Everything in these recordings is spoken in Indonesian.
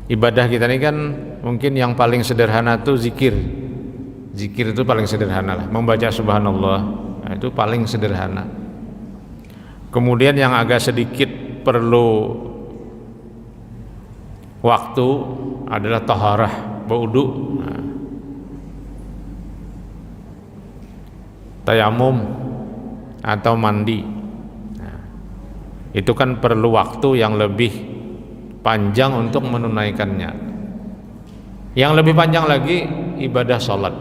Ibadah kita ini kan mungkin yang paling sederhana tuh zikir. Zikir itu paling sederhana lah, membaca subhanallah, nah, itu paling sederhana. Kemudian yang agak sedikit perlu waktu adalah taharah, berwudu, nah, tayamum atau mandi. Nah, itu kan perlu waktu yang lebih panjang untuk menunaikannya. Yang lebih panjang lagi ibadah sholat,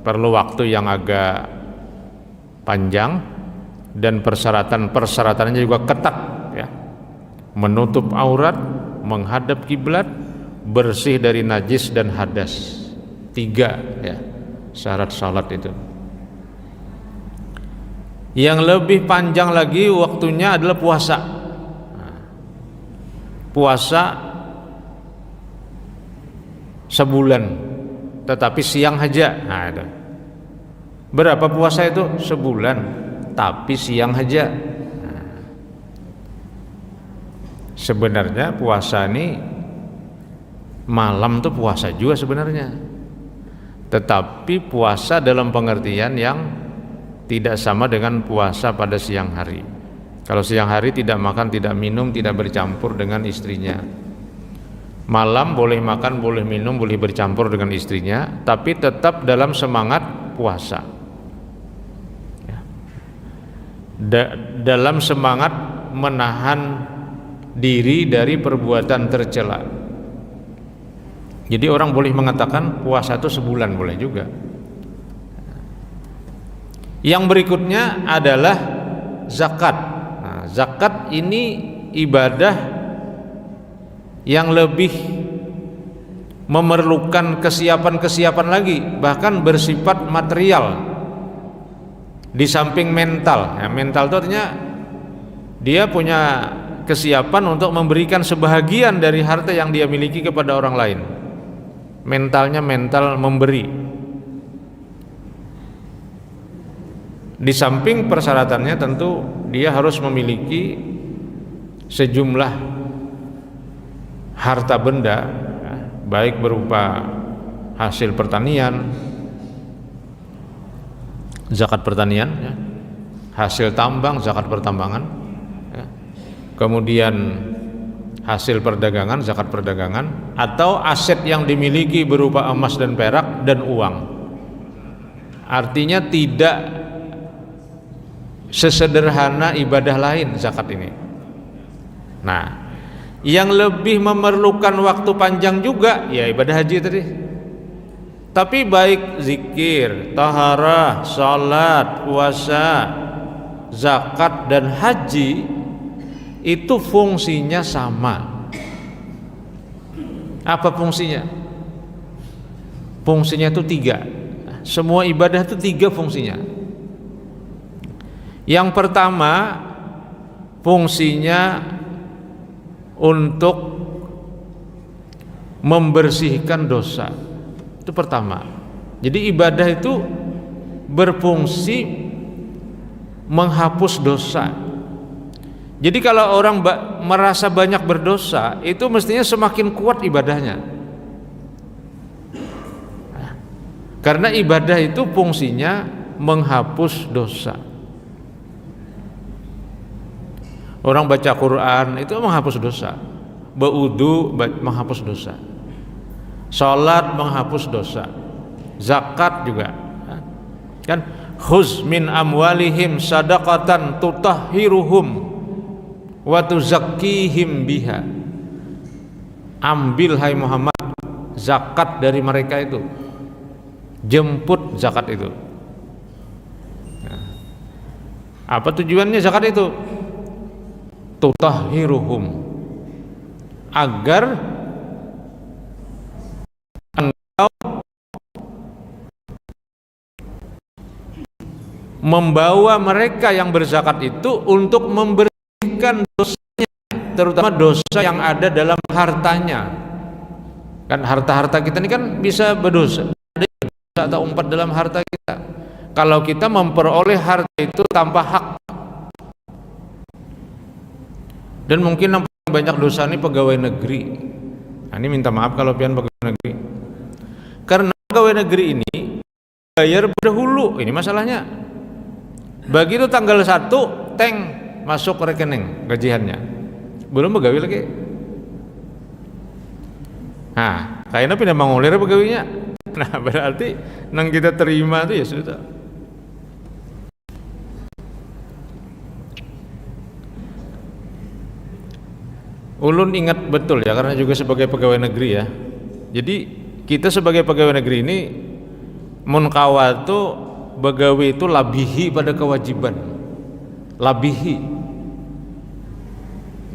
perlu waktu yang agak panjang dan persyaratannya juga ketat ya. Menutup aurat, menghadap kiblat, bersih dari najis dan hadas. 3 ya syarat sholat itu. Yang lebih panjang lagi waktunya adalah puasa. Puasa sebulan tetapi siang aja. Nah, itu. Berapa puasa itu? Sebulan tapi siang aja. Nah, sebenarnya puasa ini malam tuh puasa juga sebenarnya, tetapi puasa dalam pengertian yang tidak sama dengan puasa pada siang hari. Kalau siang hari tidak makan, tidak minum, tidak bercampur dengan istrinya. Malam boleh makan, boleh minum, boleh bercampur dengan istrinya, tapi tetap dalam semangat puasa. Dalam semangat menahan diri dari perbuatan tercela. Jadi orang boleh mengatakan puasa itu sebulan, boleh juga. Yang berikutnya adalah zakat. Nah, zakat ini ibadah yang lebih memerlukan kesiapan lagi, bahkan bersifat material di samping mental. Ya, mental itu artinya dia punya kesiapan untuk memberikan sebahagian dari harta yang dia miliki kepada orang lain. Mentalnya mental memberi. Di samping persyaratannya tentu dia harus memiliki sejumlah harta benda ya, baik berupa hasil pertanian, zakat pertanian ya, hasil tambang, zakat pertambangan ya, kemudian hasil perdagangan, zakat perdagangan, atau aset yang dimiliki berupa emas dan perak dan uang. Artinya tidak sesederhana ibadah lain zakat ini. Nah, yang lebih memerlukan waktu panjang juga ya ibadah haji tadi. Tapi baik zikir, taharah, salat, puasa, zakat dan haji itu fungsinya sama. Apa fungsinya? Fungsinya itu 3. Semua ibadah itu 3 fungsinya. Yang pertama fungsinya untuk membersihkan dosa. Itu pertama. Jadi ibadah itu berfungsi menghapus dosa. Jadi kalau orang merasa banyak berdosa, itu mestinya semakin kuat ibadahnya. Karena ibadah itu fungsinya menghapus dosa. Orang baca Quran itu menghapus dosa, berwudu menghapus dosa, salat menghapus dosa, zakat juga kan, khuz min amwalihim sadaqatan tutahhiruhum wa tuzakkihim biha. Ambil hai Muhammad zakat dari mereka itu, jemput zakat itu. Apa tujuannya zakat itu? Tutahhiruhum, agar engkau membawa mereka yang berzakat itu untuk membersihkan dosanya, terutama dosa yang ada dalam hartanya. Kan harta-harta kita ini kan bisa berdosa, ada dosa atau umpat dalam harta kita. Kalau kita memperoleh harta itu tanpa hak. Dan mungkin banyak dosa ini pegawai negeri. Nah, ini minta maaf kalau pian pegawai negeri. Karena pegawai negeri ini bayar berdahulu, ini masalahnya. Begitu tanggal 1 teng masuk ke rekening gajiannya. Belum pegawai lagi. Nah, kayaknya pindah mengulir pegawainya. Nah, berarti nang kita terima itu ya sudah. Ulun ingat betul ya, karena juga sebagai pegawai negeri ya. Jadi kita sebagai pegawai negeri ini mun kawa itu begawi itu labihi pada kewajiban. Labihi.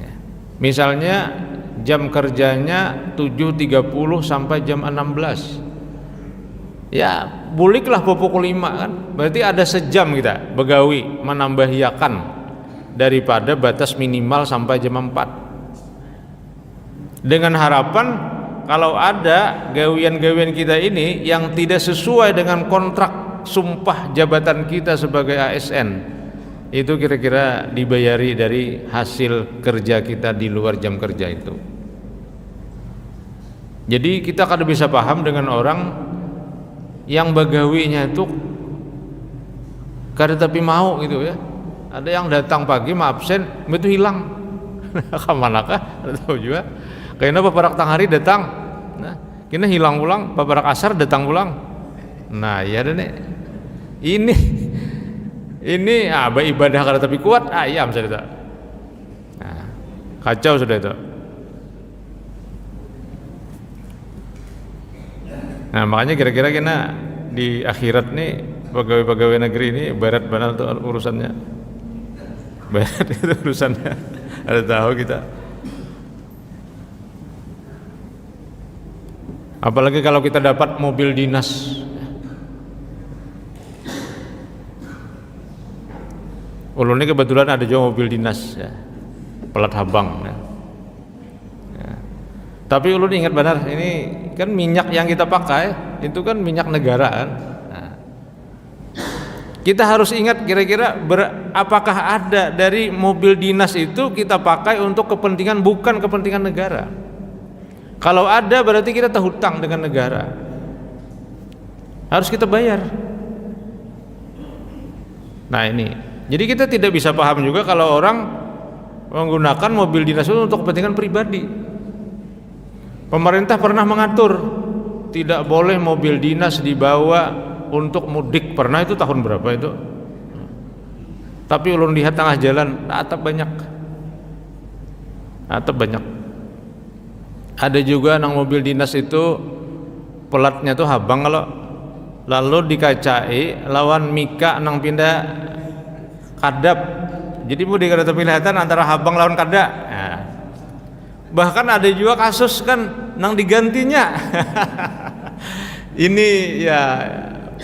Ya. Misalnya jam kerjanya 7.30 sampai jam 16. Ya, buliklah pukul 5 kan. Berarti ada sejam kita begawi menambahiakan daripada batas minimal sampai jam 4. Dengan harapan kalau ada gawian-gawian kita ini yang tidak sesuai dengan kontrak sumpah jabatan kita sebagai ASN, itu kira-kira dibayari dari hasil kerja kita di luar jam kerja itu. Jadi kita kada bisa paham dengan orang yang begawinya itu kada tapi mau gitu ya. Ada yang datang pagi mau absen, itu hilang. Kamanakah? Ada tahu juga. Kayaknya paparak tang hari datang, nah, kini hilang pulang, paparak asar datang pulang. Nah, iya deh nih. Ini ibadah kada tapi kuat, ayam sudah itu. Nah, kacau sudah itu. Nah, makanya kira-kira kena di akhirat nih pegawai-pegawai negeri ini berat banget tuh urusannya. Berat itu urusannya. Ada tahu kita. Apalagi kalau kita dapat mobil dinas. Ulun ini kebetulan ada juga mobil dinas ya, pelat habang ya. Ya. Tapi ulun ingat benar, ini kan minyak yang kita pakai itu kan minyak negara kan. Nah, kita harus ingat kira-kira apakah ada dari mobil dinas itu kita pakai untuk kepentingan bukan kepentingan negara. Kalau ada berarti kita terhutang dengan negara, harus kita bayar. Nah ini, jadi kita tidak bisa paham juga kalau orang menggunakan mobil dinas itu untuk kepentingan pribadi. Pemerintah pernah mengatur tidak boleh mobil dinas dibawa untuk mudik, pernah itu tahun berapa itu. Tapi ulun lihat tengah jalan atap banyak. Ada juga nang mobil dinas itu pelatnya tuh habang kalau lalu dikacai lawan mika nang pindah kadap. Jadi mau dikata pilihan antara habang lawan kada. Nah, bahkan ada juga kasus kan nang digantinya. Ini ya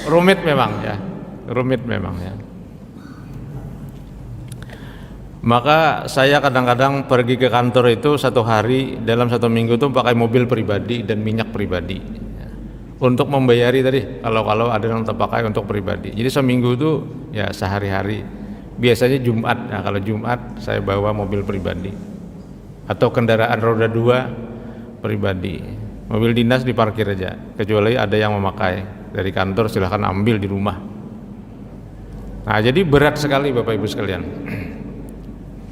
rumit memang ya. Maka saya kadang-kadang pergi ke kantor itu satu hari dalam satu minggu itu pakai mobil pribadi dan minyak pribadi ya, untuk membayari tadi kalau ada yang terpakai untuk pribadi. Jadi seminggu itu ya sehari-hari. Biasanya Jumat. Nah, kalau Jumat saya bawa mobil pribadi atau kendaraan roda 2 pribadi. Mobil dinas diparkir aja, kecuali ada yang memakai dari kantor silahkan ambil di rumah. Nah, jadi berat sekali Bapak Ibu sekalian.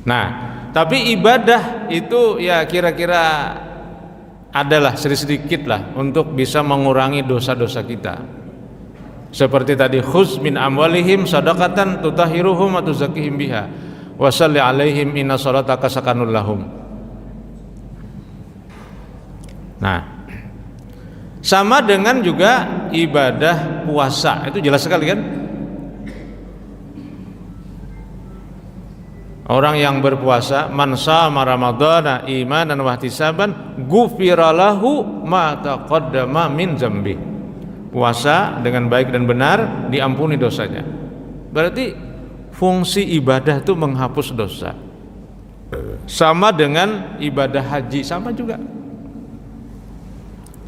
Nah, tapi ibadah itu ya kira-kira adalah sedikit lah untuk bisa mengurangi dosa-dosa kita. Seperti tadi khuz min amwalihim shadaqatan tutahhiruhum wa tuzakkihim biha wa shalli alaihim inna salataka sakanul lahum. Nah, sama dengan juga ibadah puasa, itu jelas sekali kan? Orang yang berpuasa, man shama ramadhana imanan wa ihtisaban ghufira lahu ma taqaddama min dzambi. Puasa dengan baik dan benar diampuni dosanya. Berarti fungsi ibadah itu menghapus dosa. Sama dengan ibadah haji, sama juga.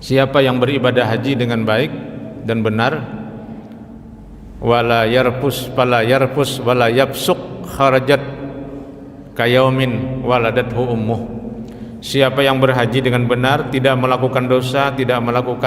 Siapa yang beribadah haji dengan baik dan benar, wala yarfus wala yafsuq kharajat kayaumin waladathu ummuh, Siapa yang berhaji dengan benar, tidak melakukan dosa, tidak melakukan